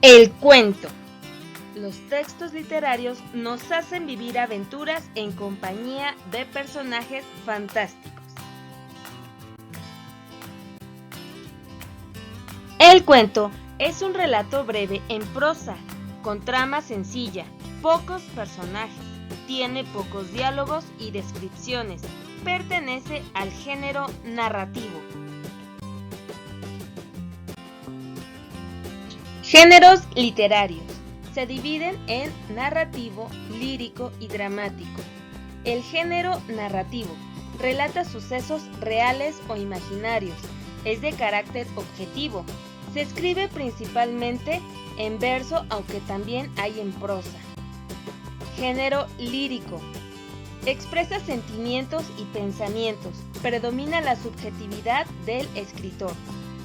El cuento. Los textos literarios nos hacen vivir aventuras en compañía de personajes fantásticos. El cuento es un relato breve en prosa, con trama sencilla, pocos personajes, tiene pocos diálogos y descripciones, pertenece al género narrativo. Géneros literarios. Se dividen en narrativo, lírico y dramático. El género narrativo relata sucesos reales o imaginarios. Es de carácter objetivo. Se escribe principalmente en verso, aunque también hay en prosa. Género lírico. Expresa sentimientos y pensamientos. Predomina la subjetividad del escritor.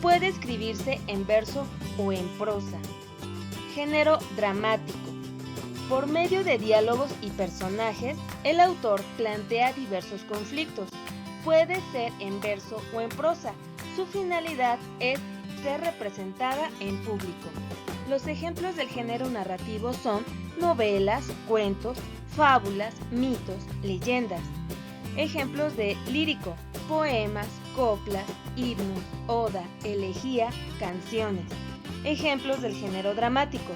Puede escribirse en verso o en prosa. Género dramático. Por medio de diálogos y personajes, el autor plantea diversos conflictos. Puede ser en verso o en prosa. Su finalidad es ser representada en público. Los ejemplos del género narrativo son novelas, cuentos, fábulas, mitos, leyendas. Ejemplos de lírico: poemas, coplas, himnos, oda, elegía, canciones. Ejemplos del género dramático: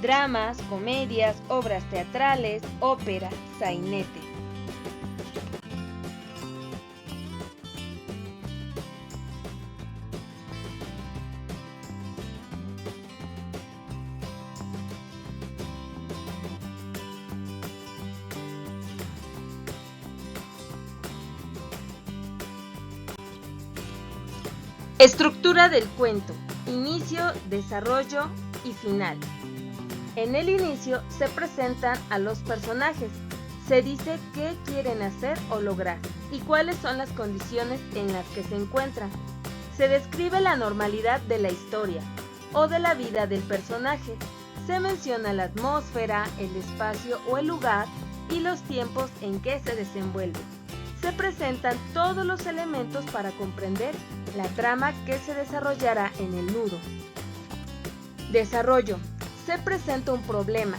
dramas, comedias, obras teatrales, ópera, sainete. Estructura del cuento: inicio, desarrollo y final. En el inicio se presentan a los personajes, se dice qué quieren hacer o lograr y cuáles son las condiciones en las que se encuentran. Se describe la normalidad de la historia o de la vida del personaje. Se menciona la atmósfera, el espacio o el lugar y los tiempos en que se desenvuelve. Se presentan todos los elementos para comprender la trama que se desarrollará en el nudo. Desarrollo. Se presenta un problema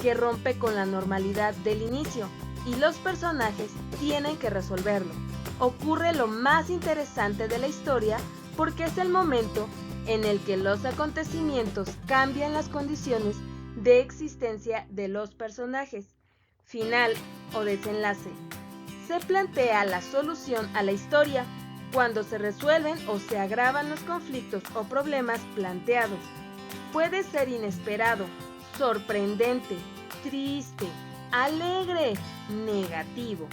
que rompe con la normalidad del inicio y los personajes tienen que resolverlo. Ocurre lo más interesante de la historia porque es el momento en el que los acontecimientos cambian las condiciones de existencia de los personajes. Final o desenlace. Se plantea la solución a la historia cuando se resuelven o se agravan los conflictos o problemas planteados. Puede ser inesperado, sorprendente, triste, alegre, negativo.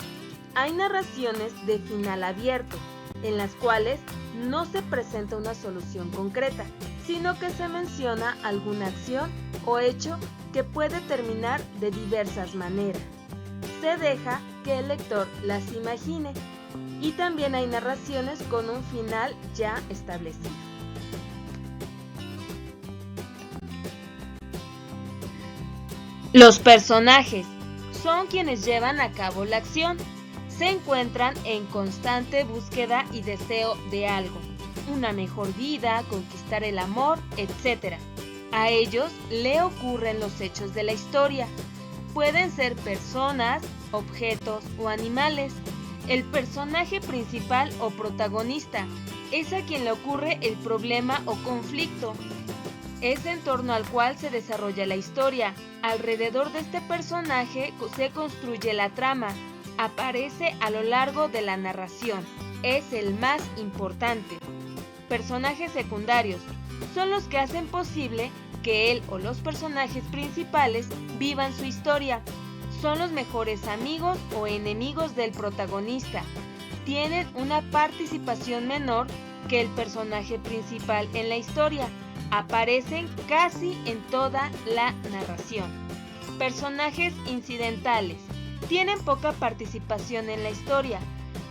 Hay narraciones de final abierto, en las cuales no se presenta una solución concreta, sino que se menciona alguna acción o hecho que puede terminar de diversas maneras. Se deja que el lector las imagine, y también hay narraciones con un final ya establecido. Los personajes son quienes llevan a cabo la acción. Se encuentran en constante búsqueda y deseo de algo, una mejor vida, conquistar el amor, etc. A ellos le ocurren los hechos de la historia. Pueden ser personas, objetos o animales. El personaje principal o protagonista es a quien le ocurre el problema o conflicto. Es en torno al cual se desarrolla la historia. Alrededor de este personaje se construye la trama. Aparece a lo largo de la narración. Es el más importante. Personajes secundarios son los que hacen posible que él o los personajes principales vivan su historia. Son los mejores amigos o enemigos del protagonista. Tienen una participación menor que el personaje principal en la historia. Aparecen casi en toda la narración. Personajes incidentales. Tienen poca participación en la historia.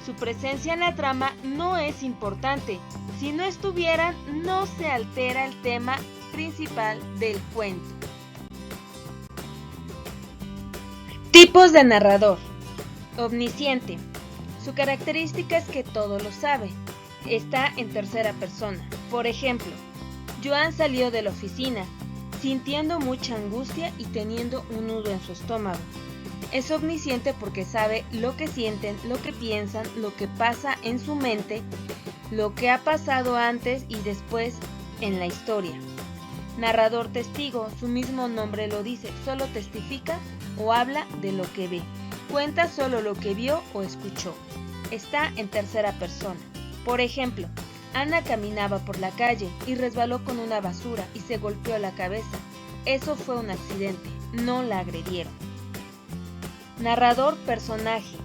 Su presencia en la trama no es importante. Si no estuvieran, no se altera el tema principal del cuento. Tipos de narrador. Omnisciente. Su característica es que todo lo sabe. Está en tercera persona. Por ejemplo, Joan salió de la oficina. sintiendo mucha angustia y teniendo un nudo en su estómago. Es omnisciente porque sabe lo que sienten, lo que piensan, lo que pasa en su mente, lo que ha pasado antes y después en la historia. Narrador testigo, su mismo nombre lo dice, solo testifica o habla de lo que ve. Cuenta solo lo que vio o escuchó. Está en tercera persona. Por ejemplo, Ana caminaba por la calle y resbaló con una basura y se golpeó la cabeza. Eso fue un accidente, no la agredieron. Narrador personaje.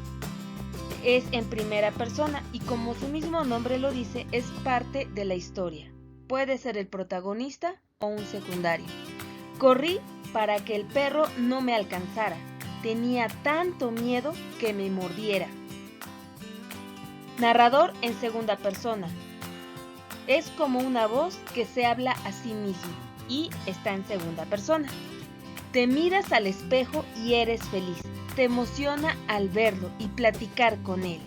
Es en primera persona y como su mismo nombre lo dice, es parte de la historia. Puede ser el protagonista o un secundario. Corrí para que el perro no me alcanzara. Tenía tanto miedo que me mordiera. Narrador en segunda persona. Es como una voz que se habla a sí mismo y está en segunda persona. Te miras al espejo y eres feliz. Te emociona al verlo y platicar con él.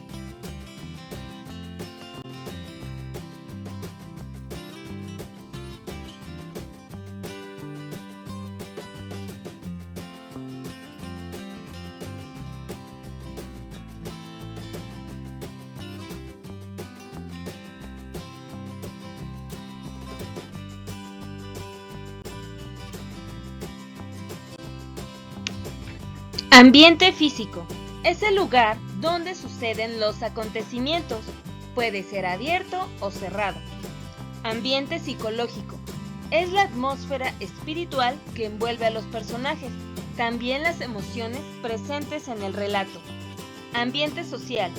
Ambiente físico. Es el lugar donde suceden los acontecimientos. Puede ser abierto o cerrado. Ambiente psicológico. Es la atmósfera espiritual que envuelve a los personajes, también las emociones presentes en el relato. Ambiente social.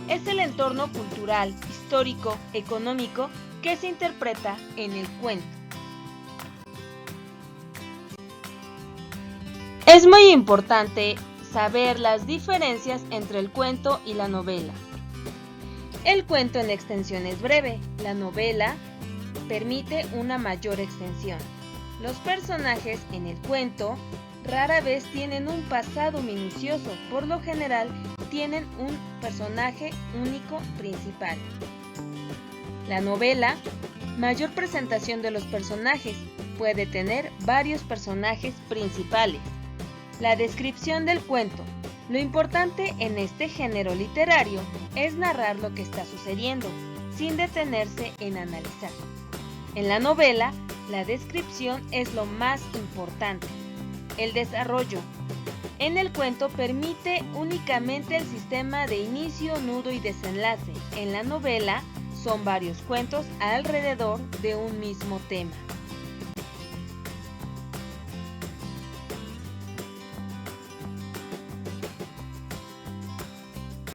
Es el entorno cultural, histórico, económico que se interpreta en el cuento. Es muy importante saber las diferencias entre el cuento y la novela. El cuento en extensión es breve, la novela permite una mayor extensión. Los personajes en el cuento rara vez tienen un pasado minucioso, por lo general tienen un personaje único principal. La novela, mayor presentación de los personajes, puede tener varios personajes principales. La descripción del cuento. Lo importante en este género literario es narrar lo que está sucediendo, sin detenerse en analizar. En la novela, la descripción es lo más importante. El desarrollo. En el cuento permite únicamente el sistema de inicio, nudo y desenlace. En la novela son varios cuentos alrededor de un mismo tema.